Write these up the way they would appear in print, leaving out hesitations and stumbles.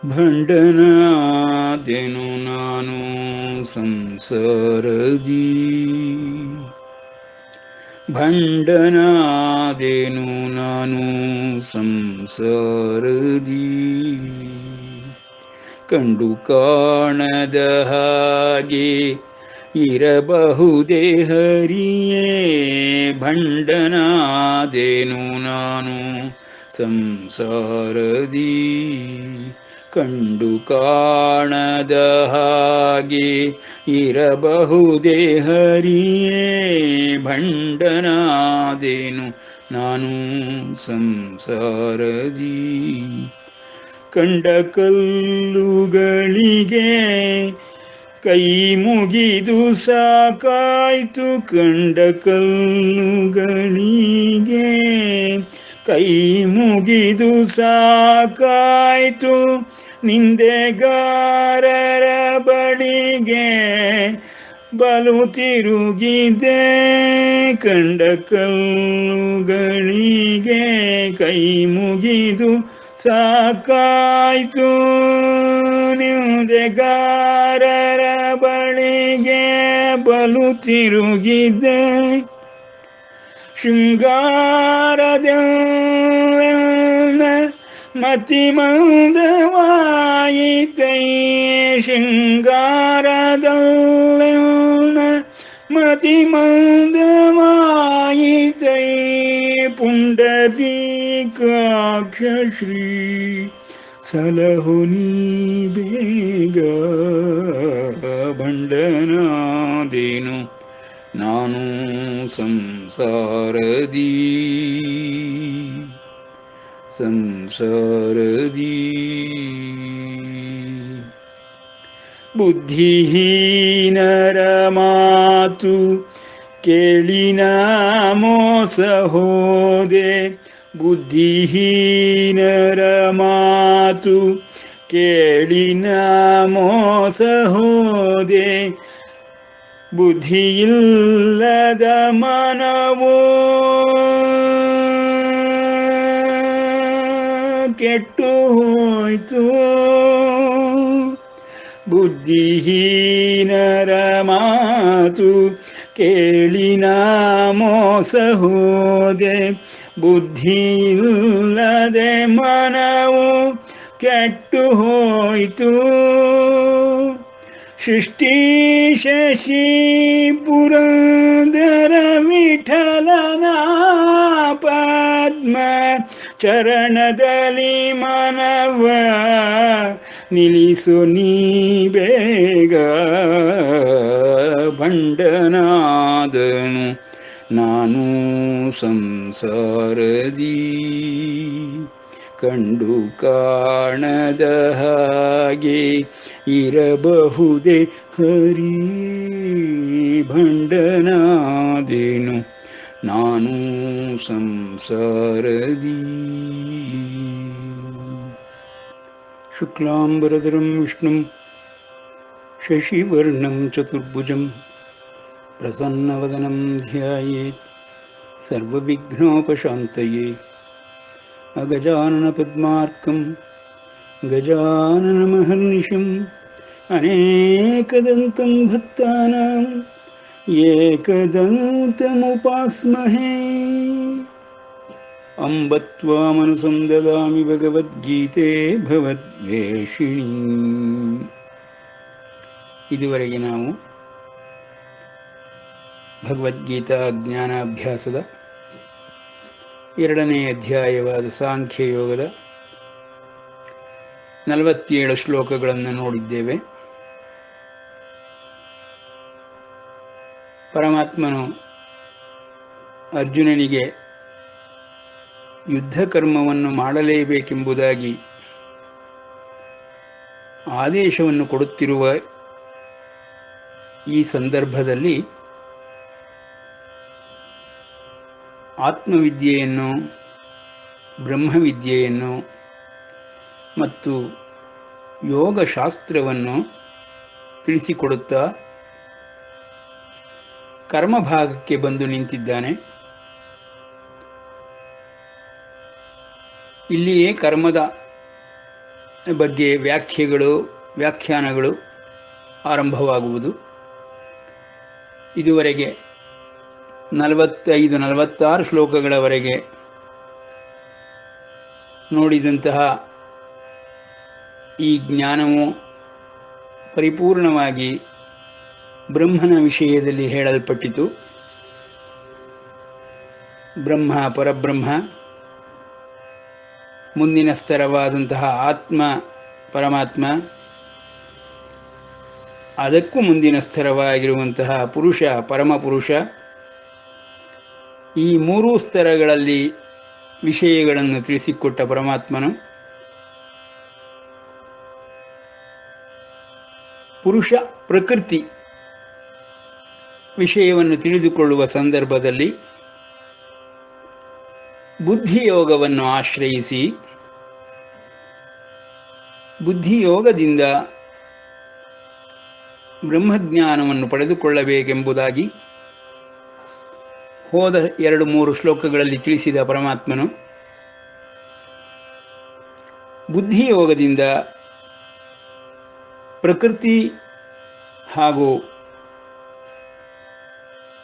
ಭಂಡನಾದೆನು ನಾನು ಸಂಸಾರದಿ. ಭಂಡನಾದೆನು ನಾನು ಸಂಸಾರದಿ. ಕಂಡು ಕಾಣದ ಹಾಗೆ ಇರಬಹುದೇ ಹರಿಯೇ. ಭಂಡನಾದೆನು ನಾನು ಸಂಸಾರದಿ. ಕಂಡು ಕಾಣದ ಹಾಗೆ ಇರಬಹುದೇ ಹರಿಯೇ. ಭಂಡನಾದೆನು ನಾನು ಸಂಸಾರದಿ. ಕಂಡ ಕಲ್ಲುಗಳಿಗೆ ಕೈ ಮುಗಿದು ಸಾಕಾಯ್ತು. ಕಂಡ ಕಲ್ಲುಗಳಿಗೆ ಕೈ ಮುಗಿದು ಸಾಕಾಯ್ತು. ನಿಂದೆಗಾರರ ಬಳಿಗೆ ಬಲು ತಿರುಗಿದೆ. ಕಂಡ ಕಲ್ಲುಗಳಿಗೆ ಕೈ ಮುಗಿದು ಸಾಕಾಯ್ತು. ನಿಂದೆಗಾರರ ಬಳಿಗೆ ಬಲು ತಿರುಗಿದೆ. ಶೃಂಗಾರದೆಲ್ಲ ಮತಿ ಮಂದವಾಯಿತೈ. ಶೃಂಗಾರದೆಲ್ಲ ಮತಿ ಮಂದವಾಯಿತೈ. ಪುಂಡರೀಕಾಕ್ಷ ಶ್ರೀ ಸಲಹು ನೀ ಬೇಗ. ಭಂಡನಾದೆನು ನಾನು ಸಂಸಾರದಿ. ಸಂಸಾರದಿ ಬುದ್ಧಿಹೀನರ ಮಾತು ಕೇಳಿನ ಮೋಸ ಹೋದೆ. ಬುದ್ಧಿಹೀನರ ಮಾತು ಕೇಳಿನ ಮೋಸ ಹೋದೆ. ಬುದ್ಧಿಯಿಲ್ಲದ ಮನವು ಕೆಟ್ಟು ಹೋಯ್ತು. ಬುದ್ಧಿಹೀನರ ಮಾತು ಕೇಳಿನ ಮೋಸ ಹೋದೆ. ಬುದ್ಧಿಯಿಲ್ಲದೆ ಮನವು ಕೆಟ್ಟು ಹೋಯ್ತು. ಸೃಷ್ಟಿ ಶಶಿ ಪುರಂದರ ವಿಠಲನ ಪದ್ಮ ಚರಣದಲ್ಲಿ ಮನವ ನಿಲ್ಲಿಸು ನೀ ಬೇಗ. ಭಂಡನಾದನು ನಾನು ಸಂಸಾರದಿ. ಕಂಡು ಕಾಣದ ಹಾಗೆ ಇರಬಹುದೇ ಹರಿ. ಭಂಡನಾದೆನು ನಾನು ಸಂಸಾರದಿ. ಶುಕ್ಲಾಂಬರಧರಂ ವಿಷ್ಣುಂ ಶಶಿವರ್ಣಂ ಚತುರ್ಭುಜಂ ಪ್ರಸನ್ನವದನಂ ಧ್ಯಾಯೇತ್ ಸರ್ವವಿಘ್ನೋಪಶಾಂತಯೇ. ಅಗಜಾನನ ಪದ್ಮಾರ್ಕಂ ಗಜಾನನಮಹರ್ನಿಶಂ ಅನೇಕದಂತಂ ಭಕ್ತಾನಾಂ ಏಕದಂತಮುಪಾಸ್ಮಹೇ. ಅಂಬ ತ್ವಾಮನುಸಂ ದದಾಮಿ ಭಗವದ್ಗೀತೆ ಭವದ್ವೇಷಿಣೀ. ಇದುವರೆಗೆ ನಾವು ಭಗವದ್ಗೀತಾ ಜ್ಞಾನಾಭ್ಯಾಸದ 2ನೇ ಅಧ್ಯಾಯವಾದ ಸಾಂಖ್ಯಯೋಗದ 47 ಶ್ಲೋಕಗಳನ್ನು ನೋಡಿದ್ದೇವೆ. ಪರಮಾತ್ಮನು ಅರ್ಜುನನಿಗೆ ಯುದ್ಧ ಕರ್ಮವನ್ನು ಮಾಡಲೇಬೇಕೆಂಬುದಾಗಿ ಆದೇಶವನ್ನು ಕೊಡುತ್ತಿರುವ ಈ ಸಂದರ್ಭದಲ್ಲಿ ಆತ್ಮವಿದ್ಯೆಯನ್ನು, ಬ್ರಹ್ಮವಿದ್ಯೆಯನ್ನು ಮತ್ತು ಯೋಗಶಾಸ್ತ್ರವನ್ನು ತಿಳಿಸಿಕೊಡುತ್ತಾ ಕರ್ಮಭಾಗಕ್ಕೆ ಬಂದು ನಿಂತಿದ್ದಾನೆ. ಇಲ್ಲಿಯೇ ಕರ್ಮದ ಬಗ್ಗೆ ವ್ಯಾಖ್ಯಾನಗಳು ಆರಂಭವಾಗುವುದು. ಇದುವರೆಗೆ 45-46 ಶ್ಲೋಕಗಳವರೆಗೆ ನೋಡಿದಂತಹ ಈ ಜ್ಞಾನವು ಪರಿಪೂರ್ಣವಾಗಿ ಬ್ರಹ್ಮನ ವಿಷಯದಲ್ಲಿ ಹೇಳಲ್ಪಟ್ಟಿತು. ಬ್ರಹ್ಮ, ಪರಬ್ರಹ್ಮ, ಮುಂದಿನ ಸ್ತರವಾದಂತಹ ಆತ್ಮ ಪರಮಾತ್ಮ, ಅದಕ್ಕೂ ಮುಂದಿನ ಸ್ತರವಾಗಿರುವಂತಹ ಪುರುಷ ಪರಮಪುರುಷ, ಈ ಮೂರೂ ಸ್ತರಗಳಲ್ಲಿ ವಿಷಯಗಳನ್ನು ತಿಳಿಸಿಕೊಟ್ಟ ಪರಮಾತ್ಮನು ಪುರುಷ ಪ್ರಕೃತಿ ವಿಷಯವನ್ನು ತಿಳಿದುಕೊಳ್ಳುವ ಸಂದರ್ಭದಲ್ಲಿ ಬುದ್ಧಿಯೋಗವನ್ನು ಆಶ್ರಯಿಸಿ ಬುದ್ಧಿಯೋಗದಿಂದ ಬ್ರಹ್ಮಜ್ಞಾನವನ್ನು ಪಡೆದುಕೊಳ್ಳಬೇಕೆಂಬುದಾಗಿ ಹೋದ 2-3 ಶ್ಲೋಕಗಳಲ್ಲಿ ತಿಳಿಸಿದ ಪರಮಾತ್ಮನು ಬುದ್ಧಿಯೋಗದಿಂದ ಪ್ರಕೃತಿ ಹಾಗೂ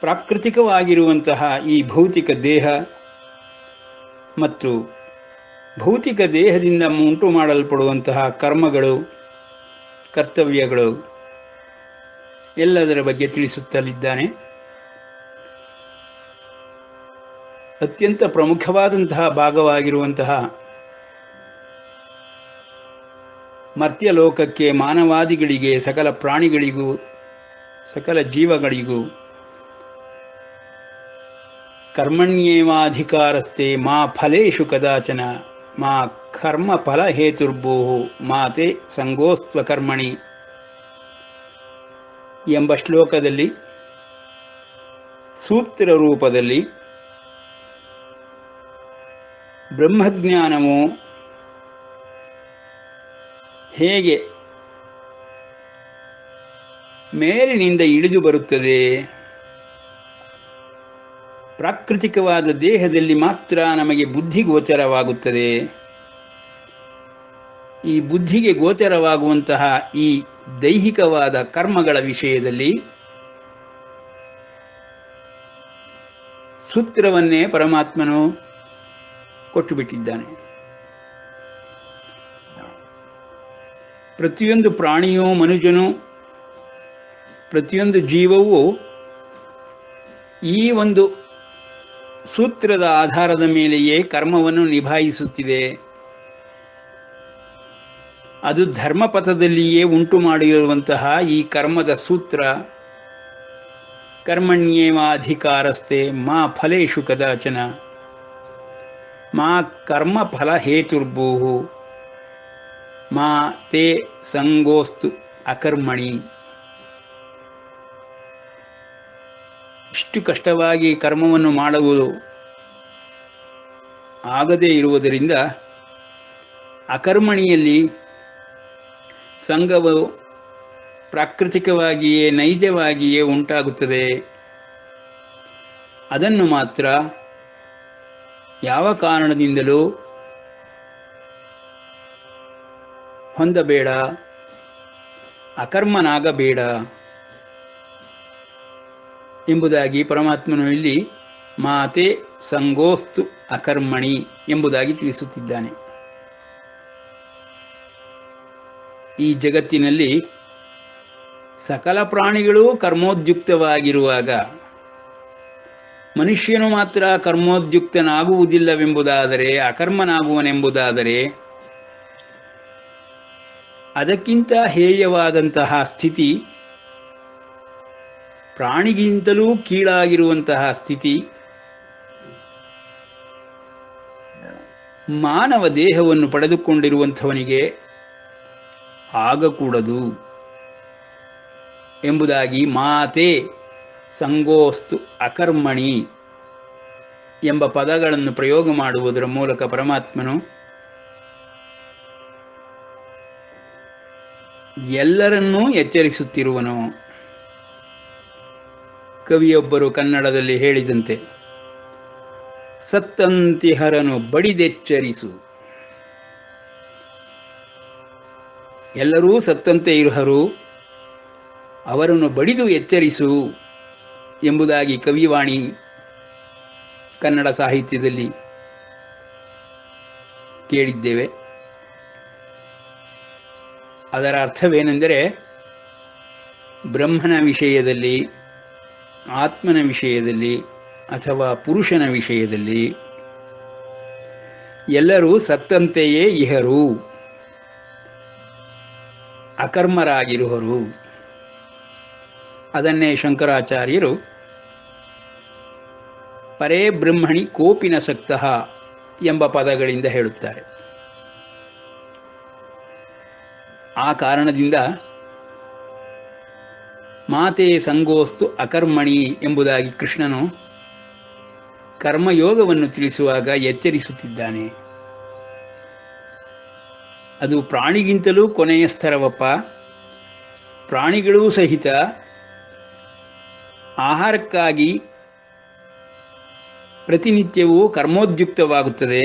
ಪ್ರಾಕೃತಿಕವಾಗಿರುವಂತಹ ಈ ಭೌತಿಕ ದೇಹ ಮತ್ತು ಭೌತಿಕ ದೇಹದಿಂದ ಉಂಟು ಮಾಡಲ್ಪಡುವಂತಹ ಕರ್ಮಗಳು, ಕರ್ತವ್ಯಗಳು ಎಲ್ಲದರ ಬಗ್ಗೆ ತಿಳಿಸುತ್ತಲಿದ್ದಾನೆ. ಅತ್ಯಂತ ಪ್ರಮುಖವಾದಂತಹ ಭಾಗವಾಗಿರುವಂತಹ ಮರ್ತ್ಯಲೋಕಕ್ಕೆ, ಮಾನವಾದಿಗಳಿಗೆ, ಸಕಲ ಪ್ರಾಣಿಗಳಿಗೂ, ಸಕಲ ಜೀವಗಳಿಗೂ ಕರ್ಮಣ್ಯೇವಾಧಿಕಾರಸ್ತೆ ಮಾ ಫಲೇಷು ಕದಾಚನ ಮಾ ಕರ್ಮ ಫಲ ಹೇತುರ್ಭೂಹು ಮಾತೆ ಸಂಗೋಸ್ತ್ವ ಕರ್ಮಣಿ ಎಂಬ ಶ್ಲೋಕದಲ್ಲಿ ಸೂತ್ರ ರೂಪದಲ್ಲಿ ಬ್ರಹ್ಮಜ್ಞಾನವು ಹೇಗೆ ಮೇಲಿನಿಂದ ಇಳಿದು ಬರುತ್ತದೆ, ಪ್ರಾಕೃತಿಕವಾದ ದೇಹದಲ್ಲಿ ಮಾತ್ರ ನಮಗೆ ಬುದ್ಧಿ ಗೋಚರವಾಗುತ್ತದೆ. ಈ ಬುದ್ಧಿಗೆ ಗೋಚರವಾಗುವಂತಹ ಈ ದೈಹಿಕವಾದ ಕರ್ಮಗಳ ವಿಷಯದಲ್ಲಿ ಸೂತ್ರವನ್ನೇ ಪರಮಾತ್ಮನು ಕೊಟ್ಟು ಬಿಟ್ಟಿದ್ದಾನೆ. ಪ್ರತಿಯೊಂದು ಪ್ರಾಣಿಯೂ, ಮನುಷ್ಯನು, ಪ್ರತಿಯೊಂದು ಜೀವವೂ ಈ ಒಂದು ಸೂತ್ರದ ಆಧಾರದ ಮೇಲೆಯೇ ಕರ್ಮವನ್ನು ನಿಭಾಯಿಸುತ್ತಿದೆ. ಅದು ಧರ್ಮಪಥದಲ್ಲಿಯೇ ಉಂಟು ಮಾಡಿರುವಂತಹ ಈ ಕರ್ಮದ ಸೂತ್ರ ಕರ್ಮಣ್ಯೇವಾಧಿಕಾರಸ್ತೆ ಮಾ ಫಲೇಷು ಕದಾಚನ ಮಾ ಕರ್ಮ ಫಲ ಹೇತುರ್ಭೂಹು ಮಾ ತೇ ಸಂಗೋಸ್ತು ಅಕರ್ಮಣಿ. ಇಷ್ಟು ಕಷ್ಟವಾಗಿ ಕರ್ಮವನ್ನು ಮಾಡುವುದು ಆಗದೇ ಇರುವುದರಿಂದ ಅಕರ್ಮಣಿಯಲ್ಲಿ ಸಂಗವು ಪ್ರಾಕೃತಿಕವಾಗಿಯೇ ನೈಜವಾಗಿಯೇ ಉಂಟಾಗುತ್ತದೆ. ಅದನ್ನು ಮಾತ್ರ ಯಾವ ಕಾರಣದಿಂದಲೂ ಹೊಂದಬೇಡ, ಅಕರ್ಮನಾಗಬೇಡ ಎಂಬುದಾಗಿ ಪರಮಾತ್ಮನು ಇಲ್ಲಿ ಮಾತೆ ಸಂಗೋಸ್ತು ಅಕರ್ಮಣಿ ಎಂಬುದಾಗಿ ತಿಳಿಸುತ್ತಿದ್ದಾನೆ. ಈ ಜಗತ್ತಿನಲ್ಲಿ ಸಕಲ ಪ್ರಾಣಿಗಳೂ ಕರ್ಮೋದ್ಯುಕ್ತವಾಗಿರುವಾಗ ಮನುಷ್ಯನು ಮಾತ್ರ ಕರ್ಮೋದ್ಯುಕ್ತನಾಗುವುದಿಲ್ಲವೆಂಬುದಾದರೆ, ಅಕರ್ಮನಾಗುವನೆಂಬುದಾದರೆ ಅದಕ್ಕಿಂತ ಹೇಯವಾದಂತಹ ಸ್ಥಿತಿ, ಪ್ರಾಣಿಗಿಂತಲೂ ಕೀಳಾಗಿರುವಂತಹ ಸ್ಥಿತಿ ಮಾನವ ದೇಹವನ್ನು ಪಡೆದುಕೊಂಡಿರುವಂಥವನಿಗೆ ಆಗಕೂಡದು ಎಂಬುದಾಗಿ ಮಾತೆ ಸಂಗೋಸ್ತು ಅಕರ್ಮಣಿ ಎಂಬ ಪದಗಳನ್ನು ಪ್ರಯೋಗ ಮಾಡುವುದರ ಮೂಲಕ ಪರಮಾತ್ಮನು ಎಲ್ಲರನ್ನೂ ಎಚ್ಚರಿಸುತ್ತಿರುವನು. ಕವಿಯೊಬ್ಬರು ಕನ್ನಡದಲ್ಲಿ ಹೇಳಿದಂತೆ, ಸತ್ತಂತಿಹರನು ಬಡಿದೆಚ್ಚರಿಸು, ಎಲ್ಲರೂ ಸತ್ತಂತೆ ಇರುವರು, ಅವರನ್ನು ಬಡಿದು ಎಚ್ಚರಿಸು ಎಂಬುದಾಗಿ ಕವಿವಾಣಿ ಕನ್ನಡ ಸಾಹಿತ್ಯದಲ್ಲಿ ಕೇಳಿದ್ದೇವೆ. ಅದರ ಅರ್ಥವೇನೆಂದರೆ, ಬ್ರಹ್ಮನ ವಿಷಯದಲ್ಲಿ, ಆತ್ಮನ ವಿಷಯದಲ್ಲಿ ಅಥವಾ ಪುರುಷನ ವಿಷಯದಲ್ಲಿ ಎಲ್ಲರೂ ಸತ್ತಂತೆಯೇ ಇಹರು, ಅಕರ್ಮರಾಗಿರುವರು. ಅದನ್ನೇ ಶಂಕರಾಚಾರ್ಯರು ಪರೇ ಬ್ರಹ್ಮಣಿ ಕೋಪಿನ ಸಕ್ತಃ ಎಂಬ ಪದಗಳಿಂದ ಹೇಳುತ್ತಾರೆ. ಆ ಕಾರಣದಿಂದ ಮಾತೆ ಸಂಗೋಸ್ತು ಅಕರ್ಮಣಿ ಎಂಬುದಾಗಿ ಕೃಷ್ಣನು ಕರ್ಮಯೋಗವನ್ನು ತಿಳಿಸುವಾಗ ಎಚ್ಚರಿಸುತ್ತಿದ್ದಾನೆ. ಅದು ಪ್ರಾಣಿಗಿಂತಲೂ ಕೊನೆಯ ಸ್ತರವಪ್ಪ. ಪ್ರಾಣಿಗಳೂ ಸಹಿತ ಆಹಾರಕ್ಕಾಗಿ ಪ್ರತಿನಿತ್ಯವೂ ಕರ್ಮೋದ್ಯುಕ್ತವಾಗುತ್ತದೆ.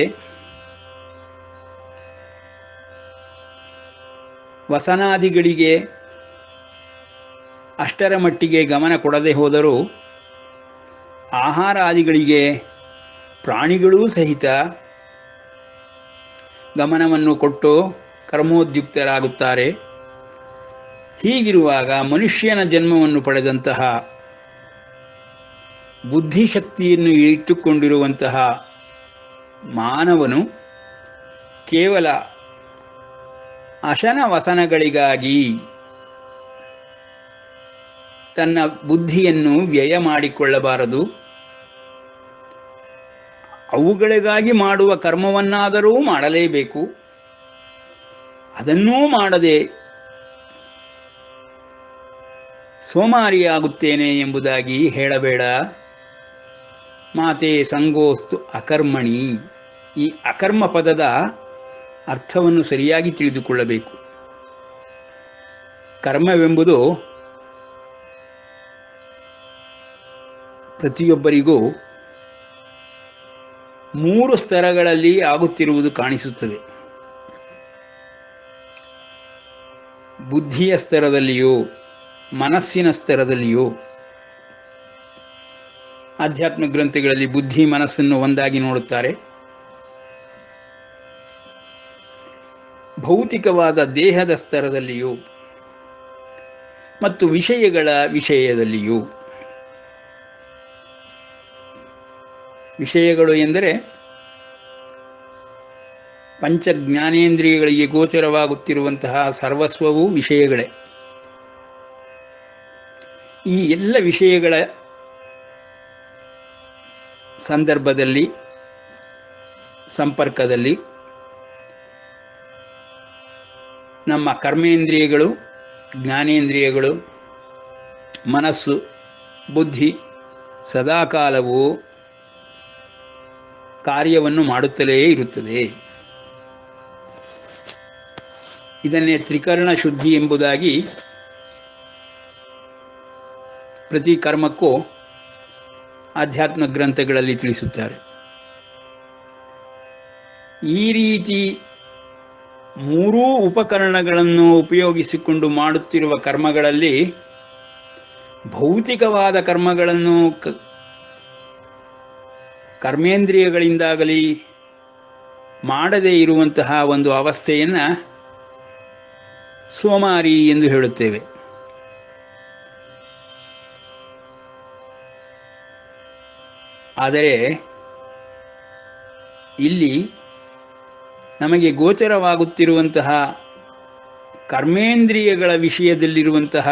ವಸನಾದಿಗಳಿಗೆ ಅಷ್ಟರ ಮಟ್ಟಿಗೆ ಗಮನ ಕೊಡದೆ ಹೋದರೂ ಆಹಾರಾದಿಗಳಿಗೆ ಪ್ರಾಣಿಗಳೂ ಸಹಿತ ಗಮನವನ್ನು ಕೊಟ್ಟು ಕರ್ಮೋದ್ಯುಕ್ತರಾಗುತ್ತಾರೆ. ಹೀಗಿರುವಾಗ ಮನುಷ್ಯನ ಜನ್ಮವನ್ನು ಪಡೆದಂತಹ, ಬುದ್ಧಿಶಕ್ತಿಯನ್ನು ಇಟ್ಟುಕೊಂಡಿರುವಂತಹ ಮಾನವನು ಕೇವಲ ಅಶನ ವಸನಗಳಿಗಾಗಿ ತನ್ನ ಬುದ್ಧಿಯನ್ನು ವ್ಯಯ ಮಾಡಿಕೊಳ್ಳಬಾರದು. ಅವುಗಳಿಗಾಗಿ ಮಾಡುವ ಕರ್ಮವನ್ನಾದರೂ ಮಾಡಲೇಬೇಕು. ಅದನ್ನೂ ಮಾಡದೆ ಸೋಮಾರಿಯಾಗುತ್ತೇನೆ ಎಂಬುದಾಗಿ ಹೇಳಬೇಡ. ಮಾತೆ ಸಂಗೋಸ್ತು ಅಕರ್ಮಣಿ. ಈ ಅಕರ್ಮ ಪದದ ಅರ್ಥವನ್ನು ಸರಿಯಾಗಿ ತಿಳಿದುಕೊಳ್ಳಬೇಕು. ಕರ್ಮವೆಂಬುದು ಪ್ರತಿಯೊಬ್ಬರಿಗೂ 3 ಸ್ತರಗಳಲ್ಲಿ ಆಗುತ್ತಿರುವುದು ಕಾಣಿಸುತ್ತದೆ. ಬುದ್ಧಿಯ ಸ್ತರದಲ್ಲಿಯೂ, ಮನಸ್ಸಿನ ಸ್ತರದಲ್ಲಿಯೂ. ಆಧ್ಯಾತ್ಮ ಗ್ರಂಥಗಳಲ್ಲಿ ಬುದ್ಧಿ ಮನಸ್ಸನ್ನು ಒಂದಾಗಿ ನೋಡುತ್ತಾರೆ. ಭೌತಿಕವಾದ ದೇಹದ ಸ್ತರದಲ್ಲಿಯೂ ಮತ್ತು ವಿಷಯಗಳ ವಿಷಯದಲ್ಲಿಯೂ. ವಿಷಯಗಳು ಎಂದರೆ ಪಂಚ ಜ್ಞಾನೇಂದ್ರಿಯಗಳಿಗೆ ಗೋಚರವಾಗುತ್ತಿರುವಂತಹ ಸರ್ವಸ್ವವೂ ವಿಷಯಗಳೇ. ಈ ಎಲ್ಲ ವಿಷಯಗಳ ಸಂದರ್ಭದಲ್ಲಿ, ಸಂಪರ್ಕದಲ್ಲಿ ನಮ್ಮ ಕರ್ಮೇಂದ್ರಿಯಗಳು, ಜ್ಞಾನೇಂದ್ರಿಯಗಳು, ಮನಸ್ಸು, ಬುದ್ಧಿ ಸದಾಕಾಲವೂ ಕಾರ್ಯವನ್ನು ಮಾಡುತ್ತಲೇ ಇರುತ್ತದೆ. ಇದನ್ನೇ ತ್ರಿಕರಣ ಶುದ್ಧಿ ಎಂಬುದಾಗಿ ಪ್ರತಿ ಕರ್ಮಕ್ಕೂ ಆಧ್ಯಾತ್ಮ ಗ್ರಂಥಗಳಲ್ಲಿ ತಿಳಿಸುತ್ತಾರೆ. ಈ ರೀತಿ 3 ಉಪಕರಣಗಳನ್ನು ಉಪಯೋಗಿಸಿಕೊಂಡು ಮಾಡುತ್ತಿರುವ ಕರ್ಮಗಳಲ್ಲಿ ಭೌತಿಕವಾದ ಕರ್ಮಗಳನ್ನು ಕರ್ಮೇಂದ್ರಿಯಗಳಿಂದಾಗಲಿ ಮಾಡದೇ ಇರುವಂತಹ ಒಂದು ಅವಸ್ಥೆಯನ್ನು ಸೋಮಾರಿ ಎಂದು ಹೇಳುತ್ತೇವೆ. ಆದರೆ ಇಲ್ಲಿ ನಮಗೆ ಗೋಚರವಾಗುತ್ತಿರುವಂತಹ ಕರ್ಮೇಂದ್ರಿಯಗಳ ವಿಷಯದಲ್ಲಿರುವಂತಹ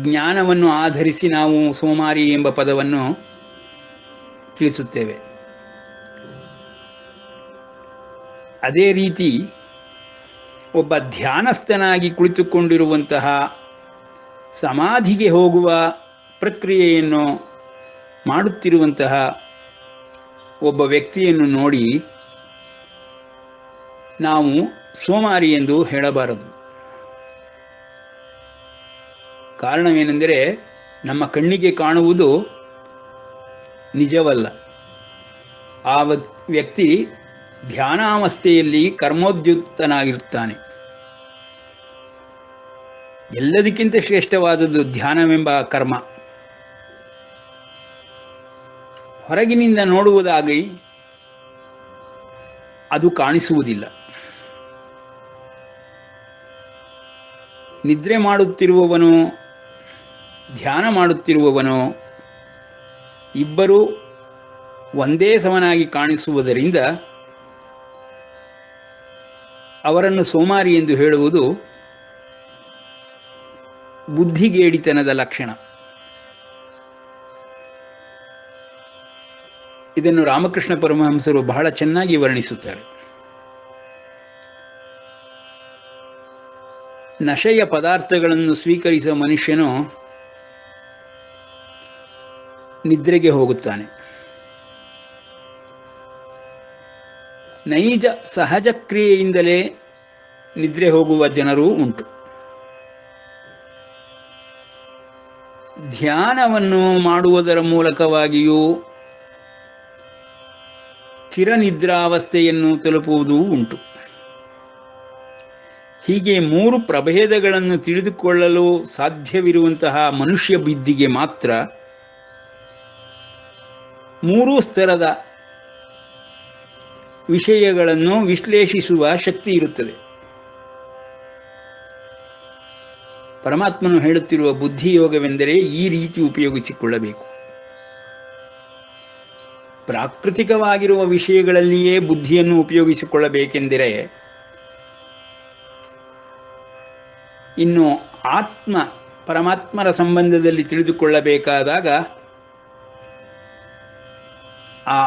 ಜ್ಞಾನವನ್ನು ಆಧರಿಸಿ ನಾವು ಸೋಮಾರಿ ಎಂಬ ಪದವನ್ನು ತಿಳಿಸುತ್ತೇವೆ. ಅದೇ ರೀತಿ ಒಬ್ಬ ಧ್ಯಾನಸ್ಥನಾಗಿ ಕುಳಿತುಕೊಂಡಿರುವಂತಹ, ಸಮಾಧಿಗೆ ಹೋಗುವ ಪ್ರಕ್ರಿಯೆಯನ್ನು ಮಾಡುತ್ತಿರುವಂತಹ ಒಬ್ಬ ವ್ಯಕ್ತಿಯನ್ನು ನೋಡಿ ನಾವು ಸೋಮಾರಿ ಎಂದು ಹೇಳಬಾರದು. ಕಾರಣವೇನೆಂದರೆ, ನಮ್ಮ ಕಣ್ಣಿಗೆ ಕಾಣುವುದು ನಿಜವಲ್ಲ. ಆ ವ್ಯಕ್ತಿ ಧ್ಯಾನಾವಸ್ಥೆಯಲ್ಲಿ ಕರ್ಮೋದ್ಯುಕ್ತನಾಗಿರುತ್ತಾನೆ. ಎಲ್ಲದಕ್ಕಿಂತ ಶ್ರೇಷ್ಠವಾದದ್ದು ಧ್ಯಾನವೆಂಬ ಕರ್ಮ. ಹೊರಗಿನಿಂದ ನೋಡುವುದಾಗಿ ಅದು ಕಾಣಿಸುವುದಿಲ್ಲ. ನಿದ್ರೆ ಮಾಡುತ್ತಿರುವವನು, ಧ್ಯಾನ ಮಾಡುತ್ತಿರುವವನು ಇಬ್ಬರೂ ಒಂದೇ ಸಮನಾಗಿ ಕಾಣಿಸುವುದರಿಂದ ಅವರನ್ನು ಸೋಮಾರಿ ಎಂದು ಹೇಳುವುದು ಬುದ್ಧಿಗೇಡಿತನದ ಲಕ್ಷಣ. ಇದನ್ನು ರಾಮಕೃಷ್ಣ ಪರಮಹಂಸರು ಬಹಳ ಚೆನ್ನಾಗಿ ವರ್ಣಿಸುತ್ತಾರೆ. ನಶೆಯ ಪದಾರ್ಥಗಳನ್ನು ಸ್ವೀಕರಿಸುವ ಮನುಷ್ಯನು ನಿದ್ರೆಗೆ ಹೋಗುತ್ತಾನೆ. ನೈಜ ಸಹಜ ಕ್ರಿಯೆಯಿಂದಲೇ ನಿದ್ರೆ ಹೋಗುವ ಜನರೂ ಉಂಟು. ಧ್ಯಾನವನ್ನು ಮಾಡುವುದರ ಮೂಲಕವಾಗಿಯೂ ಚಿರನಿದ್ರಾವಸ್ಥೆಯನ್ನು ತಲುಪುವುದೂ ಉಂಟು. ಹೀಗೆ 3 ಪ್ರಭೇದಗಳನ್ನು ತಿಳಿದುಕೊಳ್ಳಲು ಸಾಧ್ಯವಿರುವಂತಹ ಮನುಷ್ಯ ಬುದ್ಧಿಗೆ ಮಾತ್ರ 3 ಸ್ತರದ ವಿಷಯಗಳನ್ನು ವಿಶ್ಲೇಷಿಸುವ ಶಕ್ತಿ ಇರುತ್ತದೆ. ಪರಮಾತ್ಮನು ಹೇಳುತ್ತಿರುವ ಬುದ್ಧಿಯೋಗವೆಂದರೆ ಈ ರೀತಿ ಉಪಯೋಗಿಸಿಕೊಳ್ಳಬೇಕು. ಪ್ರಾಕೃತಿಕವಾಗಿರುವ ವಿಷಯಗಳಲ್ಲಿಯೇ ಬುದ್ಧಿಯನ್ನು ಉಪಯೋಗಿಸಿಕೊಳ್ಳಬೇಕೆಂದರೆ, ಇನ್ನು ಆತ್ಮ ಪರಮಾತ್ಮರ ಸಂಬಂಧದಲ್ಲಿ ತಿಳಿದುಕೊಳ್ಳಬೇಕಾದಾಗ ಆ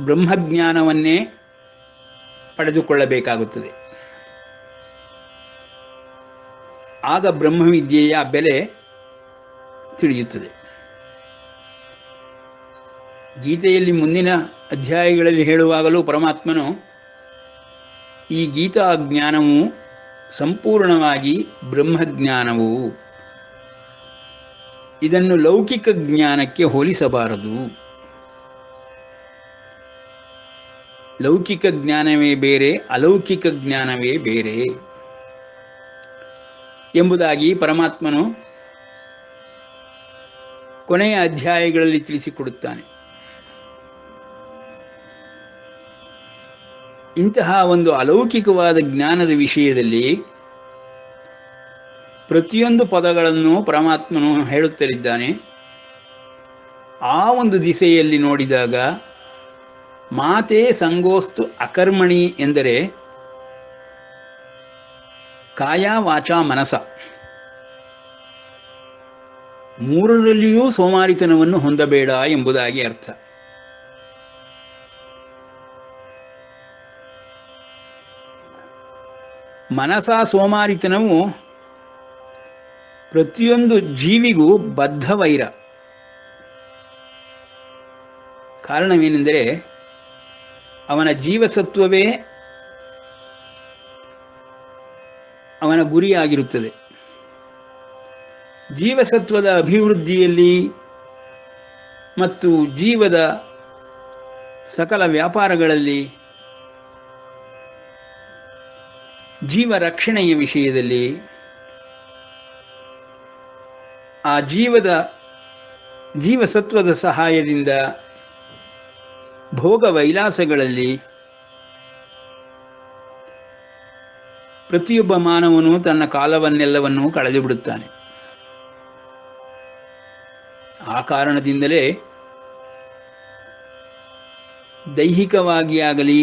ಬ್ರಹ್ಮಜ್ಞಾನವನ್ನೇ ಪಡೆದುಕೊಳ್ಳಬೇಕಾಗುತ್ತದೆ. ಆಗ ಬ್ರಹ್ಮವಿದ್ಯೆಯ ಬೆಲೆ ತಿಳಿಯುತ್ತದೆ. ಗೀತೆಯಲ್ಲಿ ಮುಂದಿನ ಅಧ್ಯಾಯಗಳಲ್ಲಿ ಹೇಳುವಾಗಲೂ ಪರಮಾತ್ಮನು ಈ ಗೀತಾ ಜ್ಞಾನವು ಸಂಪೂರ್ಣವಾಗಿ ಬ್ರಹ್ಮಜ್ಞಾನವು, ಇದನ್ನು ಲೌಕಿಕ ಜ್ಞಾನಕ್ಕೆ ಹೋಲಿಸಬಾರದು. ಲೌಕಿಕ ಜ್ಞಾನವೇ ಬೇರೆ, ಅಲೌಕಿಕ ಜ್ಞಾನವೇ ಬೇರೆ ಎಂಬುದಾಗಿ ಪರಮಾತ್ಮನು ಕೊನೆಯ ಅಧ್ಯಾಯಗಳಲ್ಲಿ ತಿಳಿಸಿಕೊಡುತ್ತಾನೆ. ಇಂತಹ ಒಂದು ಅಲೌಕಿಕವಾದ ಜ್ಞಾನದ ವಿಷಯದಲ್ಲಿ ಪ್ರತಿಯೊಂದು ಪದಗಳನ್ನು ಪರಮಾತ್ಮನು ಹೇಳುತ್ತಲಿದ್ದಾನೆ. ಆ ಒಂದು ದಿಸೆಯಲ್ಲಿ ನೋಡಿದಾಗ ಮಾತೇ ಸಂಗೋಸ್ತು ಅಕರ್ಮಣಿ ಎಂದರೆ ಕಾಯ ವಾಚ ಮನಸ 3ರಲ್ಲಿಯೂ ಸೋಮಾರಿತನವನ್ನು ಹೊಂದಬೇಡ ಎಂಬುದಾಗಿ ಅರ್ಥ. ಮನಸ ಸೋಮಾರಿತನವು ಪ್ರತಿಯೊಂದು ಜೀವಿಗೂ ಬದ್ಧ ವೈರ. ಕಾರಣವೇನೆಂದರೆ ಅವನ ಜೀವಸತ್ವವೇ ಅವನ ಗುರಿಯಾಗಿರುತ್ತದೆ. ಜೀವಸತ್ವದ ಅಭಿವೃದ್ಧಿಯಲ್ಲಿ ಮತ್ತು ಜೀವದ ಸಕಲ ವ್ಯಾಪಾರಗಳಲ್ಲಿ, ಜೀವ ರಕ್ಷಣೆಯ ವಿಷಯದಲ್ಲಿ, ಆ ಜೀವಸತ್ವದ ಸಹಾಯದಿಂದ ಭೋಗ ವೈಲಾಸಗಳಲ್ಲಿ ಪ್ರತಿಯೊಬ್ಬ ಮಾನವನು ತನ್ನ ಕಾಲವನ್ನೆಲ್ಲವನ್ನೂ ಕಳೆದು ಬಿಡುತ್ತಾನೆ. ಆ ಕಾರಣದಿಂದಲೇ ದೈಹಿಕವಾಗಿ ಆಗಲಿ,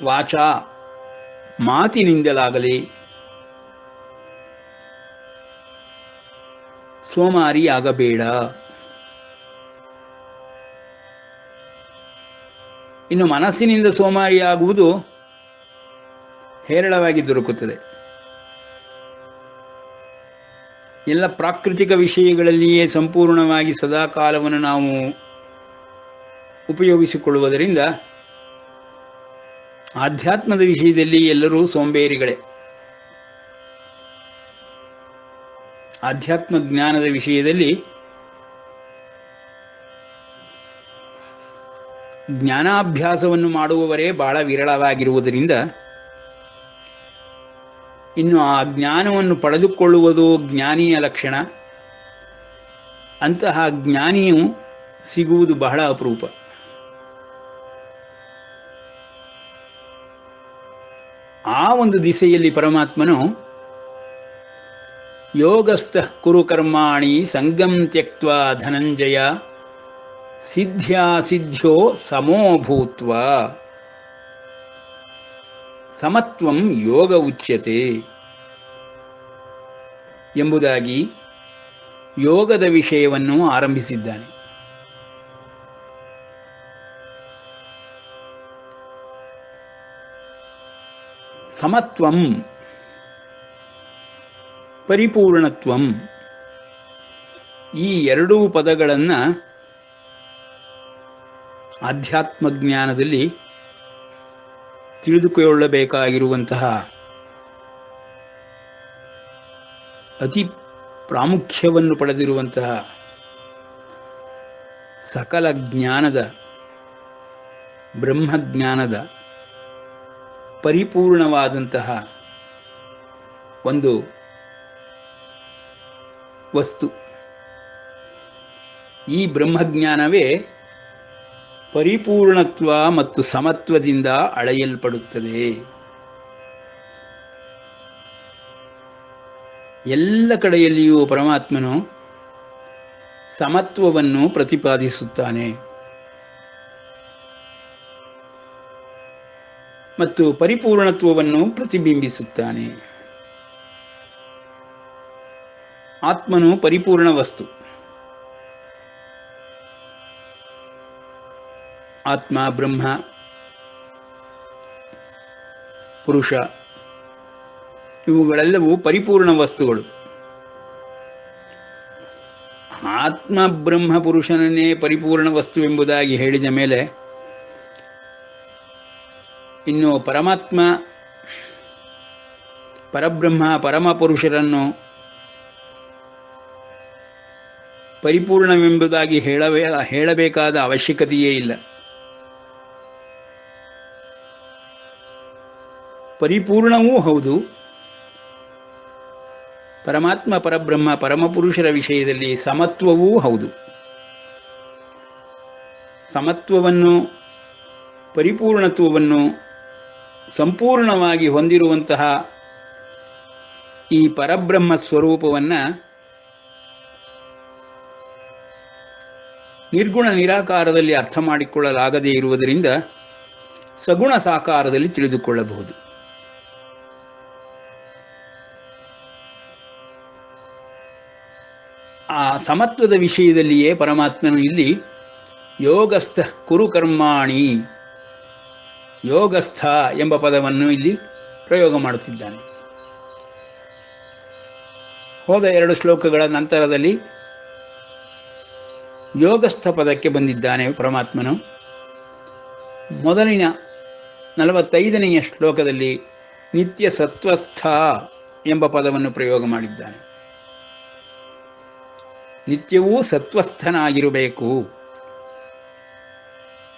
ವಾಚಾ ಮಾತಿನಿಂದಲಾಗಲಿ ಸೋಮಾರಿಯಾಗಬೇಡ. ಇನ್ನು ಮನಸ್ಸಿನಿಂದ ಸೋಮಾರಿಯಾಗುವುದು ಹೇರಳವಾಗಿ ದೊರಕುತ್ತದೆ. ಎಲ್ಲ ಪ್ರಾಕೃತಿಕ ವಿಷಯಗಳಲ್ಲಿಯೇ ಸಂಪೂರ್ಣವಾಗಿ ಸದಾಕಾಲವನ್ನು ನಾವು ಉಪಯೋಗಿಸಿಕೊಳ್ಳುವುದರಿಂದ ಆಧ್ಯಾತ್ಮದ ವಿಷಯದಲ್ಲಿ ಎಲ್ಲರೂ ಸೋಂಬೇರಿಗಳೇ. ಆಧ್ಯಾತ್ಮ ಜ್ಞಾನದ ವಿಷಯದಲ್ಲಿ ಜ್ಞಾನಾಭ್ಯಾಸವನ್ನು ಮಾಡುವವರೇ ಬಹಳ ವಿರಳವಾಗಿರುವುದರಿಂದ ಇನ್ನು ಆ ಜ್ಞಾನವನ್ನು ಪಡೆದುಕೊಳ್ಳುವುದು ಜ್ಞಾನಿಯ ಲಕ್ಷಣ. ಅಂತಹ ಜ್ಞಾನಿಯು ಸಿಗುವುದು ಬಹಳ ಅಪರೂಪ. ಆ ಒಂದು ದಿಸೆಯಲ್ಲಿ ಪರಮಾತ್ಮನು ಯೋಗಸ್ಥಃ ಕುರು ಕರ್ಮಾಣಿ ಸಂಗಂ ತ್ಯಕ್ತ್ವಾ ಧನಂಜಯ ಸಿದ್ಧ್ಯಾಸಿದ್ಧ್ಯೋ ಸಮೋ ಭೂತ್ವಾ ಸಮತ್ವಂ ಯೋಗ ಉಚ್ಯತೆ ಎಂಬುದಾಗಿ ಯೋಗದ ವಿಷಯವನ್ನು ಆರಂಭಿಸಿದ್ದಾನೆ. ಸಮತ್ವಂ, ಪರಿಪೂರ್ಣತ್ವಂ, ಈ ಎರಡೂ ಪದಗಳನ್ನು ಆಧ್ಯಾತ್ಮ ಜ್ಞಾನದಲ್ಲಿ ತಿಳಿದುಕೊಳ್ಳಬೇಕಾಗಿರುವಂತಹ ಅತಿ ಪ್ರಾಮುಖ್ಯವನ್ನು ಪಡೆದಿರುವಂತಹ ಸಕಲ ಜ್ಞಾನದ ಬ್ರಹ್ಮಜ್ಞಾನದ ಪರಿಪೂರ್ಣವಾದಂತಹ ಒಂದು ವಸ್ತು. ಈ ಬ್ರಹ್ಮಜ್ಞಾನವೇ ಪರಿಪೂರ್ಣತ್ವ ಮತ್ತು ಸಮತ್ವದಿಂದ ಅಳೆಯಲ್ಪಡುತ್ತದೆ. ಎಲ್ಲ ಕಡೆಯಲ್ಲಿಯೂ ಪರಮಾತ್ಮನು ಸಮತ್ವವನ್ನು ಪ್ರತಿಪಾದಿಸುತ್ತಾನೆ ಮತ್ತು ಪರಿಪೂರ್ಣತ್ವವನ್ನು ಪ್ರತಿಬಿಂಬಿಸುತ್ತಾನೆ. ಆತ್ಮನು ಪರಿಪೂರ್ಣ ವಸ್ತು. ಆತ್ಮ, ಬ್ರಹ್ಮ, ಪುರುಷ ಇವುಗಳೆಲ್ಲವೂ ಪರಿಪೂರ್ಣ ವಸ್ತುಗಳು. ಆತ್ಮ, ಬ್ರಹ್ಮ, ಪುರುಷನನ್ನೇ ಪರಿಪೂರ್ಣ ವಸ್ತು ಎಂಬುದಾಗಿ ಹೇಳಿದ ಮೇಲೆ ಇನ್ನು ಪರಮಾತ್ಮ, ಪರಬ್ರಹ್ಮ, ಪರಮ ಪುರುಷರನ್ನು ಪರಿಪೂರ್ಣವೆಂಬುದಾಗಿ ಹೇಳಬೇಕಾದ ಅವಶ್ಯಕತೆಯೇ ಇಲ್ಲ. ಪರಿಪೂರ್ಣವೂ ಹೌದು. ಪರಮಾತ್ಮ, ಪರಬ್ರಹ್ಮ, ಪರಮಪುರುಷರ ವಿಷಯದಲ್ಲಿ ಸಮತ್ವವೂ ಹೌದು. ಸಮತ್ವವನ್ನು, ಪರಿಪೂರ್ಣತ್ವವನ್ನು ಸಂಪೂರ್ಣವಾಗಿ ಹೊಂದಿರುವಂತಹ ಈ ಪರಬ್ರಹ್ಮ ಸ್ವರೂಪವನ್ನು ನಿರ್ಗುಣ ನಿರಾಕಾರದಲ್ಲಿ ಅರ್ಥ ಮಾಡಿಕೊಳ್ಳಲಾಗದೇ ಇರುವುದರಿಂದ ಸಗುಣ ಸಾಕಾರದಲ್ಲಿ ತಿಳಿದುಕೊಳ್ಳಬಹುದು. ಆ ಸಮತ್ವದ ವಿಷಯದಲ್ಲಿಯೇ ಪರಮಾತ್ಮನು ಇಲ್ಲಿ ಯೋಗಸ್ಥ ಕುರು ಕರ್ಮಾಣಿ, ಯೋಗಸ್ಥ ಎಂಬ ಪದವನ್ನು ಇಲ್ಲಿ ಪ್ರಯೋಗ ಮಾಡುತ್ತಿದ್ದಾನೆ. ಹೋದ 2 ಶ್ಲೋಕಗಳ ನಂತರದಲ್ಲಿ ಯೋಗಸ್ಥ ಪದಕ್ಕೆ ಬಂದಿದ್ದಾನೆ ಪರಮಾತ್ಮನು. ಮೊದಲಿನ 45ನೆಯ ಶ್ಲೋಕದಲ್ಲಿ ನಿತ್ಯ ಸತ್ವಸ್ಥ ಎಂಬ ಪದವನ್ನು ಪ್ರಯೋಗ ಮಾಡಿದ್ದಾನೆ. ನಿತ್ಯವೂ ಸತ್ವಸ್ಥನಾಗಿರಬೇಕು.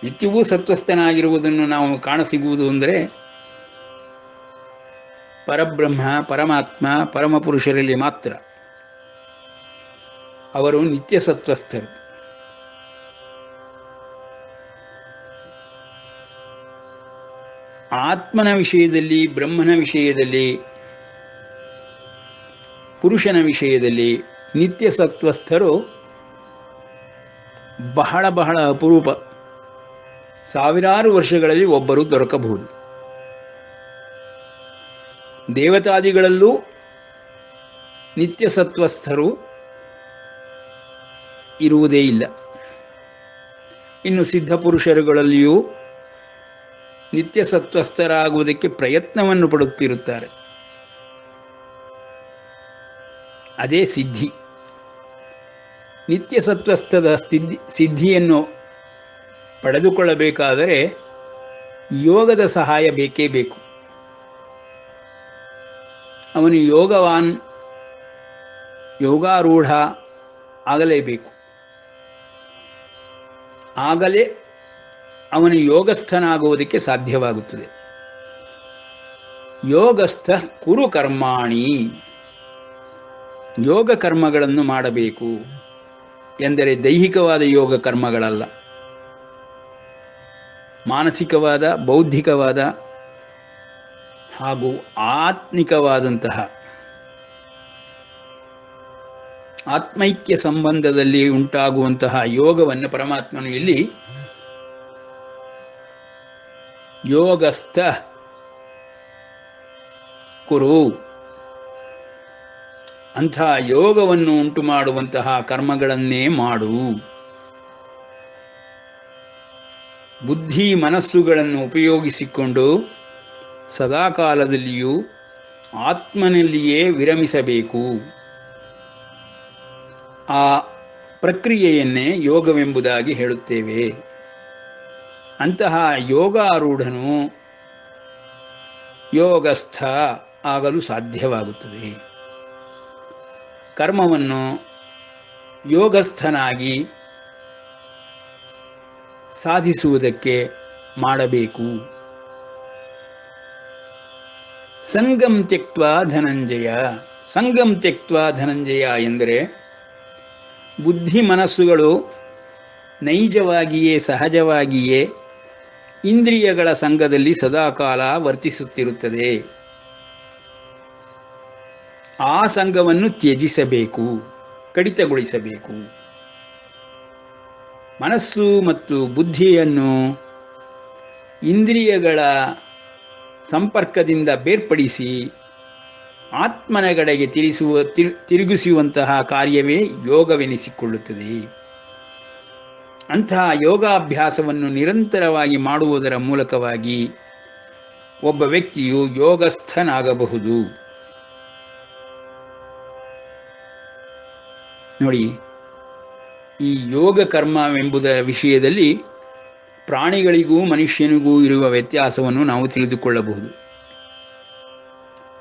ನಿತ್ಯವೂ ಸತ್ವಸ್ಥನಾಗಿರುವುದನ್ನು ನಾವು ಕಾಣಸಿಗುವುದು ಅಂದರೆ ಪರಬ್ರಹ್ಮ, ಪರಮಾತ್ಮ, ಪರಮಪುರುಷರಲ್ಲಿ ಮಾತ್ರ. ಅವರು ನಿತ್ಯ ಸತ್ವಸ್ಥರು. ಆತ್ಮನ ವಿಷಯದಲ್ಲಿ, ಬ್ರಹ್ಮನ ವಿಷಯದಲ್ಲಿ, ಪುರುಷನ ವಿಷಯದಲ್ಲಿ ನಿತ್ಯ ಸತ್ವಸ್ಥರು ಬಹಳ ಬಹಳ ಅಪರೂಪ. ಸಾವಿರಾರು ವರ್ಷಗಳಲ್ಲಿ ಒಬ್ಬರು ದೊರಕಬಹುದು. ದೇವತಾದಿಗಳಲ್ಲೂ ನಿತ್ಯ ಸತ್ವಸ್ಥರು ಇರುವುದೇ ಇಲ್ಲ. ಇನ್ನು ಸಿದ್ಧ ಪುರುಷರುಗಳಲ್ಲಿಯೂ ನಿತ್ಯ ಸತ್ವಸ್ಥರಾಗುವುದಕ್ಕೆ ಪ್ರಯತ್ನವನ್ನು ಪಡುತ್ತಿರುತ್ತಾರೆ. ಅದೇ ಸಿದ್ಧಿ. ನಿತ್ಯ ಸತ್ವಸ್ಥದ ಸಿದ್ಧಿಯನ್ನು ಪಡೆದುಕೊಳ್ಳಬೇಕಾದರೆ ಯೋಗದ ಸಹಾಯ ಬೇಕೇ ಬೇಕು. ಅವನು ಯೋಗವಾನ್, ಯೋಗಾರೂಢ ಆಗಲೇಬೇಕು. ಆಗಲೇ ಅವನು ಯೋಗಸ್ಥನಾಗುವುದಕ್ಕೆ ಸಾಧ್ಯವಾಗುತ್ತದೆ. ಯೋಗಸ್ಥ ಕುರು ಕರ್ಮಾಣಿ, ಯೋಗ ಕರ್ಮಗಳನ್ನು ಮಾಡಬೇಕು ಎಂದರೆ ದೈಹಿಕವಾದ ಯೋಗ ಕರ್ಮಗಳಲ್ಲ, ಮಾನಸಿಕವಾದ, ಬೌದ್ಧಿಕವಾದ ಹಾಗೂ ಆತ್ಮಿಕವಾದಂತಹ ಆತ್ಮೈಕ್ಯ ಸಂಬಂಧದಲ್ಲಿ ಉಂಟಾಗುವಂತಹ ಯೋಗವನ್ನು ಪರಮಾತ್ಮನು ಇಲ್ಲಿ ಯೋಗಸ್ಥ ಕುರು, ಅಂಥ ಯೋಗವನ್ನು ಉಂಟು ಮಾಡುವಂತಹ ಕರ್ಮಗಳನ್ನೇ ಮಾಡು. ಬುದ್ಧಿ ಮನಸ್ಸುಗಳನ್ನು ಉಪಯೋಗಿಸಿಕೊಂಡು ಸದಾಕಾಲದಲ್ಲಿಯೂ ಆತ್ಮನಲ್ಲಿಯೇ ವಿರಮಿಸಬೇಕು. ಆ ಪ್ರಕ್ರಿಯೆಯನ್ನೇ ಯೋಗವೆಂಬುದಾಗಿ ಹೇಳುತ್ತೇವೆ. ಅಂತಹ ಯೋಗಾರೂಢನು ಯೋಗಸ್ಥ ಆಗಲು ಸಾಧ್ಯವಾಗುತ್ತದೆ. ಕರ್ಮವನ್ನು ಯೋಗಸ್ಥನಾಗಿ ಸಾಧಿಸುವುದಕ್ಕೆ ಮಾಡಬೇಕು. ಸಂಗಂ ತ್ಯಕ್ತ್ವಾ ಧನಂಜಯ, ಸಂಗಂ ತ್ಯಕ್ತ್ವಾ ಧನಂಜಯ ಎಂದರೆ ಬುದ್ಧಿ ಮನಸ್ಸುಗಳು ನೈಜವಾಗಿಯೇ ಸಹಜವಾಗಿಯೇ ಇಂದ್ರಿಯಗಳ ಸಂಘದಲ್ಲಿ ಸದಾಕಾಲ ವರ್ತಿಸುತ್ತಿರುತ್ತದೆ. ಆ ಸಂಘವನ್ನು ತ್ಯಜಿಸಬೇಕು, ಕಡಿತಗೊಳಿಸಬೇಕು. ಮನಸ್ಸು ಮತ್ತು ಬುದ್ಧಿಯನ್ನು ಇಂದ್ರಿಯಗಳ ಸಂಪರ್ಕದಿಂದ ಬೇರ್ಪಡಿಸಿ ಆತ್ಮನ ಕಡೆಗೆ ತಿರುಗಿಸುವಂತಹ ಕಾರ್ಯವೇ ಯೋಗವೆನಿಸಿಕೊಳ್ಳುತ್ತದೆ. ಅಂತಹ ಯೋಗಾಭ್ಯಾಸವನ್ನು ನಿರಂತರವಾಗಿ ಮಾಡುವುದರ ಮೂಲಕವಾಗಿ ಒಬ್ಬ ವ್ಯಕ್ತಿಯು ಯೋಗಸ್ಥನಾಗಬಹುದು. ನೋಡಿ, ಈ ಯೋಗ ಕರ್ಮವೆಂಬುದರ ವಿಷಯದಲ್ಲಿ ಪ್ರಾಣಿಗಳಿಗೂ ಮನುಷ್ಯನಿಗೂ ಇರುವ ವ್ಯತ್ಯಾಸವನ್ನು ನಾವು ತಿಳಿದುಕೊಳ್ಳಬಹುದು.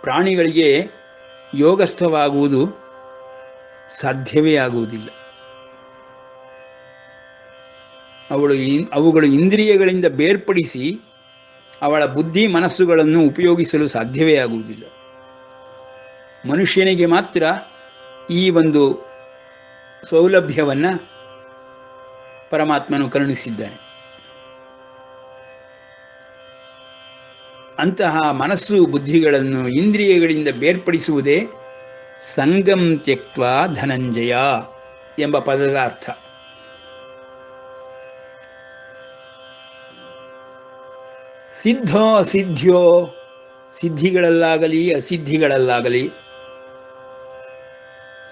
ಪ್ರಾಣಿಗಳಿಗೆ ಯೋಗಸ್ಥವಾಗುವುದು ಸಾಧ್ಯವೇ ಆಗುವುದಿಲ್ಲ. ಅವುಗಳು ಇಂದ್ರಿಯಗಳಿಂದ ಬೇರ್ಪಡಿಸಿ ಅವಳ ಬುದ್ಧಿ ಮನಸ್ಸುಗಳನ್ನು ಉಪಯೋಗಿಸಲು ಸಾಧ್ಯವೇ ಆಗುವುದಿಲ್ಲ. ಮನುಷ್ಯನಿಗೆ ಮಾತ್ರ ಈ ಒಂದು ಸೌಲಭ್ಯವನ್ನು ಪರಮಾತ್ಮನು ಕರುಣಿಸಿದ್ದಾನೆ. ಅಂತಹ ಮನಸ್ಸು ಬುದ್ಧಿಗಳನ್ನು ಇಂದ್ರಿಯಗಳಿಂದ ಬೇರ್ಪಡಿಸುವುದೇ ಸಂಗಂ ತ್ಯಕ್ತ್ವಾ ಧನಂಜಯ ಎಂಬ ಪದದ ಅರ್ಥ. ಸಿದ್ಧೋ ಅಸಿದ್ಧ್ಯ, ಸಿದ್ಧಿಗಳಲ್ಲಾಗಲಿ ಅಸಿದ್ಧಿಗಳಲ್ಲಾಗಲಿ,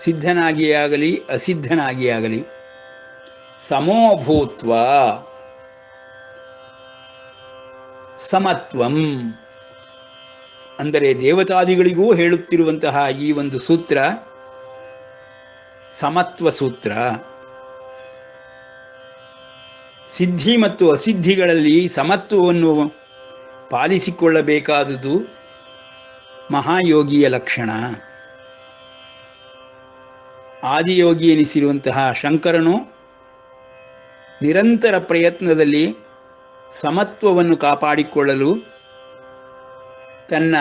ಸಿದ್ಧನಾಗಿಯೇ ಆಗಲಿ ಅಸಿದ್ಧನಾಗಿಯೇ ಆಗಲಿ, ಸಮೋಭೂತ್ವ ಸಮತ್ವಂ ಅಂದರೆ ದೇವತಾದಿಗಳಿಗೂ ಹೇಳುತ್ತಿರುವಂತಹ ಈ ಒಂದು ಸೂತ್ರ ಸಮತ್ವ ಸೂತ್ರ. ಸಿದ್ಧಿ ಮತ್ತು ಅಸಿದ್ಧಿಗಳಲ್ಲಿ ಸಮತ್ವವನ್ನು ಪಾಲಿಸಿಕೊಳ್ಳಬೇಕಾದುದು ಮಹಾಯೋಗಿಯ ಲಕ್ಷಣ. ಆದಿಯೋಗಿ ಎನಿಸಿರುವಂತಹ ಶಂಕರನು ನಿರಂತರ ಪ್ರಯತ್ನದಲ್ಲಿ ಸಮತ್ವವನ್ನು ಕಾಪಾಡಿಕೊಳ್ಳಲು ತನ್ನ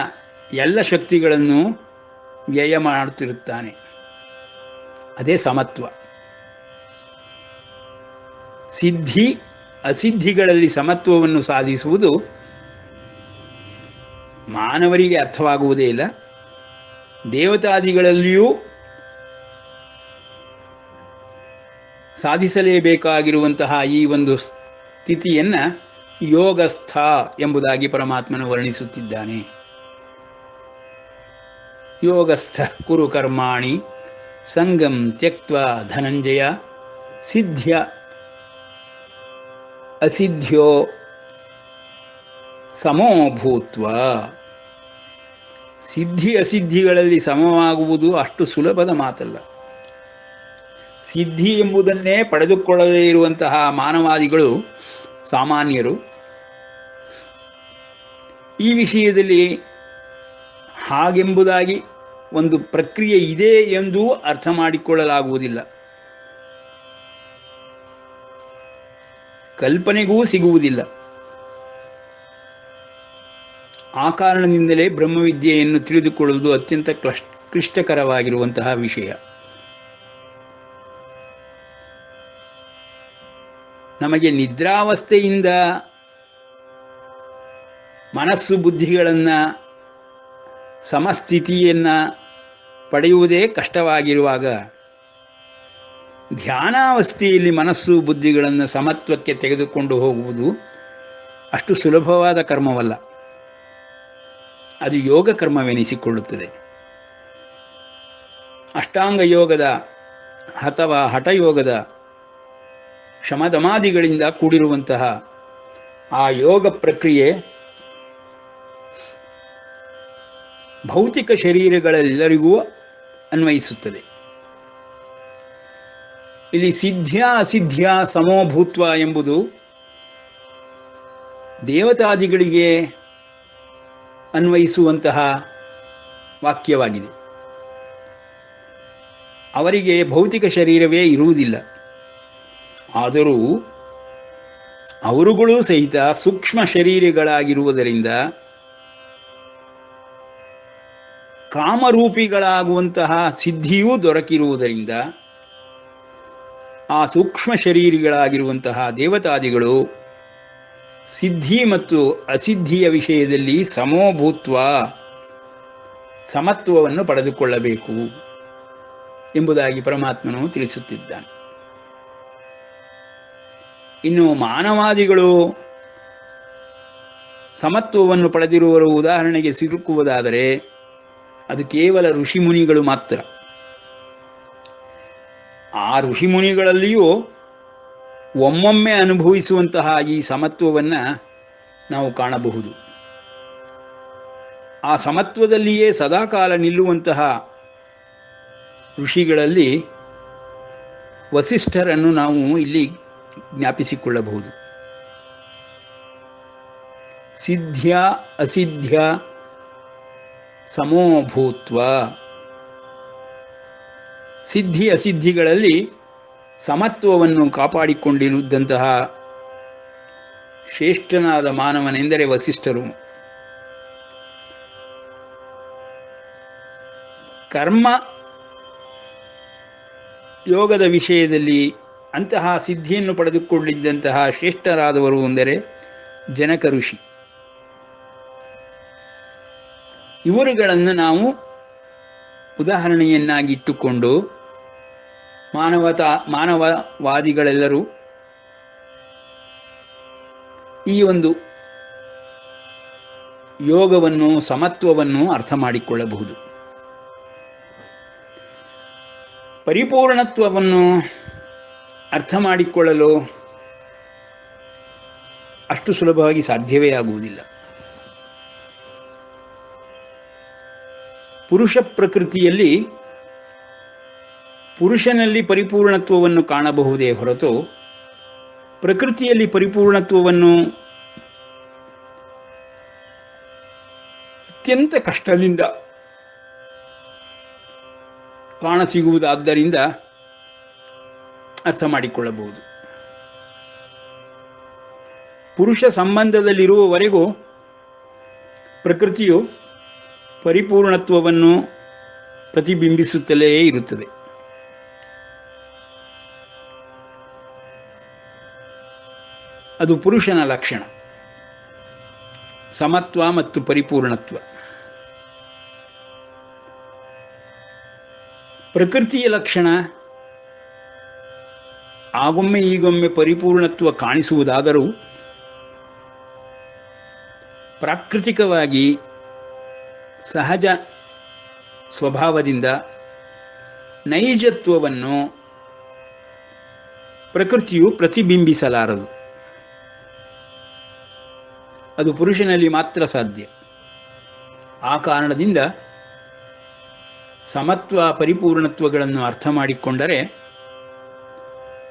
ಎಲ್ಲ ಶಕ್ತಿಗಳನ್ನು ವ್ಯಯ ಮಾಡುತ್ತಿರುತ್ತಾನೆ. ಅದೇ ಸಮತ್ವ. ಸಿದ್ಧಿ ಅಸಿದ್ಧಿಗಳಲ್ಲಿ ಸಮತ್ವವನ್ನು ಸಾಧಿಸುವುದು ಮಾನವರಿಗೆ ಅರ್ಥವಾಗುವುದೇ ಇಲ್ಲ. ದೇವತಾದಿಗಳಲ್ಲಿಯೂ ಸಾಧಿಸಲೇಬೇಕಾಗಿರುವಂತಹ ಈ ಒಂದು ಸ್ಥಿತಿಯನ್ನು ಯೋಗಸ್ಥ ಎಂಬುದಾಗಿ ಪರಮಾತ್ಮನು ವರ್ಣಿಸುತ್ತಿದ್ದಾನೆ. ಯೋಗಸ್ಥ ಕುರು ಕರ್ಮಾಣಿ ಸಂಗಂ ತ್ಯಕ್ತ್ವಾ ಧನಂಜಯ ಸಿದ್ಧ್ಯ ಅಸಿದ್ಧ್ಯೋ ಸಮೋ ಭೂತ್ವ. ಸಿದ್ಧಿ ಅಸಿದ್ಧಿಗಳಲ್ಲಿ ಸಮವಾಗುವುದು ಅಷ್ಟು ಸುಲಭದ ಮಾತಲ್ಲ. ಸಿದ್ಧಿ ಎಂಬುದನ್ನೇ ಪಡೆದುಕೊಳ್ಳದೇ ಇರುವಂತಹ ಮಾನವಾದಿಗಳು ಸಾಮಾನ್ಯರು. ಈ ವಿಷಯದಲ್ಲಿ ಹಾಗೆಂಬುದಾಗಿ ಒಂದು ಪ್ರಕ್ರಿಯೆ ಇದೆ ಎಂದು ಅರ್ಥ ಮಾಡಿಕೊಳ್ಳಲಾಗುವುದಿಲ್ಲ. ಕಲ್ಪನೆಗೂ ಸಿಗುವುದಿಲ್ಲ. ಆ ಕಾರಣದಿಂದಲೇ ಬ್ರಹ್ಮವಿದ್ಯೆಯನ್ನು ತಿಳಿದುಕೊಳ್ಳುವುದು ಅತ್ಯಂತ ಕ್ಲಿಷ್ಟಕರವಾಗಿರುವಂತಹ ವಿಷಯ. ನಮಗೆ ನಿದ್ರಾವಸ್ಥೆಯಿಂದ ಮನಸ್ಸು ಬುದ್ಧಿಗಳನ್ನು ಸಮಸ್ಥಿತಿಯನ್ನು ಪಡೆಯುವುದೇ ಕಷ್ಟವಾಗಿರುವಾಗ, ಧ್ಯಾನಾವಸ್ಥೆಯಲ್ಲಿ ಮನಸ್ಸು ಬುದ್ಧಿಗಳನ್ನು ಸಮತ್ವಕ್ಕೆ ತೆಗೆದುಕೊಂಡು ಹೋಗುವುದು ಅಷ್ಟು ಸುಲಭವಾದ ಕರ್ಮವಲ್ಲ. ಅದು ಯೋಗ ಕರ್ಮವೆನಿಸಿಕೊಳ್ಳುತ್ತದೆ. ಅಷ್ಟಾಂಗ ಯೋಗದ ಅಥವಾ ಹಠಯೋಗದ ಶಮದಮಾದಿಗಳಿಂದ ಕೂಡಿರುವಂತಹ ಆ ಯೋಗ ಪ್ರಕ್ರಿಯೆ ಭೌತಿಕ ಶರೀರಗಳೆಲ್ಲರಿಗೂ ಅನ್ವಯಿಸುತ್ತದೆ. ಇಲ್ಲಿ ಸಿದ್ಧ್ಯ ಅಸಿದ್ಧ್ಯ ಸಮೋಭೂತ್ವ ಎಂಬುದು ದೇವತಾದಿಗಳಿಗೆ ಅನ್ವಯಿಸುವಂತಹ ವಾಕ್ಯವಾಗಿದೆ. ಅವರಿಗೆ ಭೌತಿಕ ಶರೀರವೇ ಇರುವುದಿಲ್ಲ. ಆದರೂ ಅವರುಗಳೂ ಸಹಿತ ಸೂಕ್ಷ್ಮ ಶರೀರಗಳಾಗಿರುವುದರಿಂದ ಕಾಮರೂಪಿಗಳಾಗುವಂತಹ ಸಿದ್ಧಿಯೂ ದೊರಕಿರುವುದರಿಂದ ಆ ಸೂಕ್ಷ್ಮ ಶರೀರಿಗಳಾಗಿರುವಂತಹ ದೇವತಾದಿಗಳು ಸಿದ್ಧಿ ಮತ್ತು ಅಸಿದ್ಧಿಯ ವಿಷಯದಲ್ಲಿ ಸಮೋಭೂತ್ವ ಸಮತ್ವವನ್ನು ಪಡೆದುಕೊಳ್ಳಬೇಕು ಎಂಬುದಾಗಿ ಪರಮಾತ್ಮನು ತಿಳಿಸುತ್ತಿದ್ದಾನೆ. ಇನ್ನು ಮಾನವಾದಿಗಳು ಸಮತ್ವವನ್ನು ಪಡೆದಿರುವವರು ಉದಾಹರಣೆಗೆ ಸಿಲುಕುವುದಾದರೆ ಅದು ಕೇವಲ ಋಷಿಮುನಿಗಳು ಮಾತ್ರ. ಆ ಋಷಿಮುನಿಗಳಲ್ಲಿಯೂ ಒಮ್ಮೊಮ್ಮೆ ಅನುಭವಿಸುವಂತಹ ಈ ಸಮತ್ವವನ್ನು ನಾವು ಕಾಣಬಹುದು. ಆ ಸಮತ್ವದಲ್ಲಿಯೇ ಸದಾಕಾಲ ನಿಲ್ಲುವಂತಹ ಋಷಿಗಳಲ್ಲಿ ವಸಿಷ್ಠರನ್ನು ನಾವು ಇಲ್ಲಿ ಜ್ಞಾಪಿಸಿಕೊಳ್ಳಬಹುದು. ಸಿದ್ಧ್ಯ ಅಸಿದ್ಧ್ಯ ಸಮೋಭೂತ್ವ, ಸಿದ್ಧಿ ಅಸಿದ್ಧಿಗಳಲ್ಲಿ ಸಮತ್ವವನ್ನು ಕಾಪಾಡಿಕೊಂಡಿರುವಂತಹ ಶ್ರೇಷ್ಠನಾದ ಮಾನವನೆಂದರೆ ವಸಿಷ್ಠರು. ಕರ್ಮ ಯೋಗದ ವಿಷಯದಲ್ಲಿ ಅಂತಹ ಸಿದ್ಧಿಯನ್ನು ಪಡೆದುಕೊಂಡಿದ್ದಂತಹ ಶ್ರೇಷ್ಠರಾದವರು ಎಂದರೆ ಜನಕ ಋಷಿ. ಇವರುಗಳನ್ನು ನಾವು ಉದಾಹರಣೆಯನ್ನಾಗಿಟ್ಟುಕೊಂಡು ಮಾನವವಾದಿಗಳೆಲ್ಲರೂ ಈ ಒಂದು ಯೋಗವನ್ನು ಸಮತ್ವವನ್ನು ಅರ್ಥ ಮಾಡಿಕೊಳ್ಳಬಹುದು. ಪರಿಪೂರ್ಣತ್ವವನ್ನು ಅರ್ಥ ಮಾಡಿಕೊಳ್ಳಲು ಅಷ್ಟು ಸುಲಭವಾಗಿ ಸಾಧ್ಯವೇ ಆಗುವುದಿಲ್ಲ. ಪುರುಷ ಪ್ರಕೃತಿಯಲ್ಲಿ ಪುರುಷನಲ್ಲಿ ಪರಿಪೂರ್ಣತ್ವವನ್ನು ಕಾಣಬಹುದೇ ಹೊರತು ಪ್ರಕೃತಿಯಲ್ಲಿ ಪರಿಪೂರ್ಣತ್ವವನ್ನು ಅತ್ಯಂತ ಕಷ್ಟದಿಂದ ಕಾಣಸಿಗುವುದಾದ್ದರಿಂದ ಅರ್ಥ ಮಾಡಿಕೊಳ್ಳಬಹುದು. ಪುರುಷ ಸಂಬಂಧದಲ್ಲಿರುವವರೆಗೂ ಪ್ರಕೃತಿಯು ಪರಿಪೂರ್ಣತ್ವವನ್ನು ಪ್ರತಿಬಿಂಬಿಸುತ್ತಲೇ ಇರುತ್ತದೆ. ಅದು ಪುರುಷನ ಲಕ್ಷಣ, ಸಮತ್ವ ಮತ್ತು ಪರಿಪೂರ್ಣತ್ವ. ಪ್ರಕೃತಿಯ ಲಕ್ಷಣ ಆಗೊಮ್ಮೆ ಈಗೊಮ್ಮೆ ಪರಿಪೂರ್ಣತ್ವ ಕಾಣಿಸುವುದಾದರೂ ಪ್ರಾಕೃತಿಕವಾಗಿ ಸಹಜ ಸ್ವಭಾವದಿಂದ ನೈಜತ್ವವನ್ನು ಪ್ರಕೃತಿಯು ಪ್ರತಿಬಿಂಬಿಸಲಾರದು. ಅದು ಪುರುಷನಲ್ಲಿ ಮಾತ್ರ ಸಾಧ್ಯ. ಆ ಕಾರಣದಿಂದ ಸಮತ್ವ ಪರಿಪೂರ್ಣತ್ವಗಳನ್ನು ಅರ್ಥ ಮಾಡಿಕೊಂಡರೆ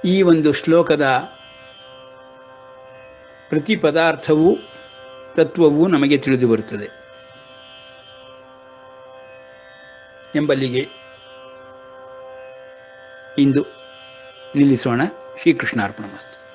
ಈ ಒಂದು ಶ್ಲೋಕದ ಪ್ರತಿ ಪದಾರ್ಥವೂ ತತ್ವವೂ ನಮಗೆ ತಿಳಿದು ಬರುತ್ತದೆ ಎಂಬಲ್ಲಿಗೆ ಇಂದು ನಿಲ್ಲಿಸೋಣ. ಶ್ರೀಕೃಷ್ಣಾರ್ಪಣಮಸ್ತು.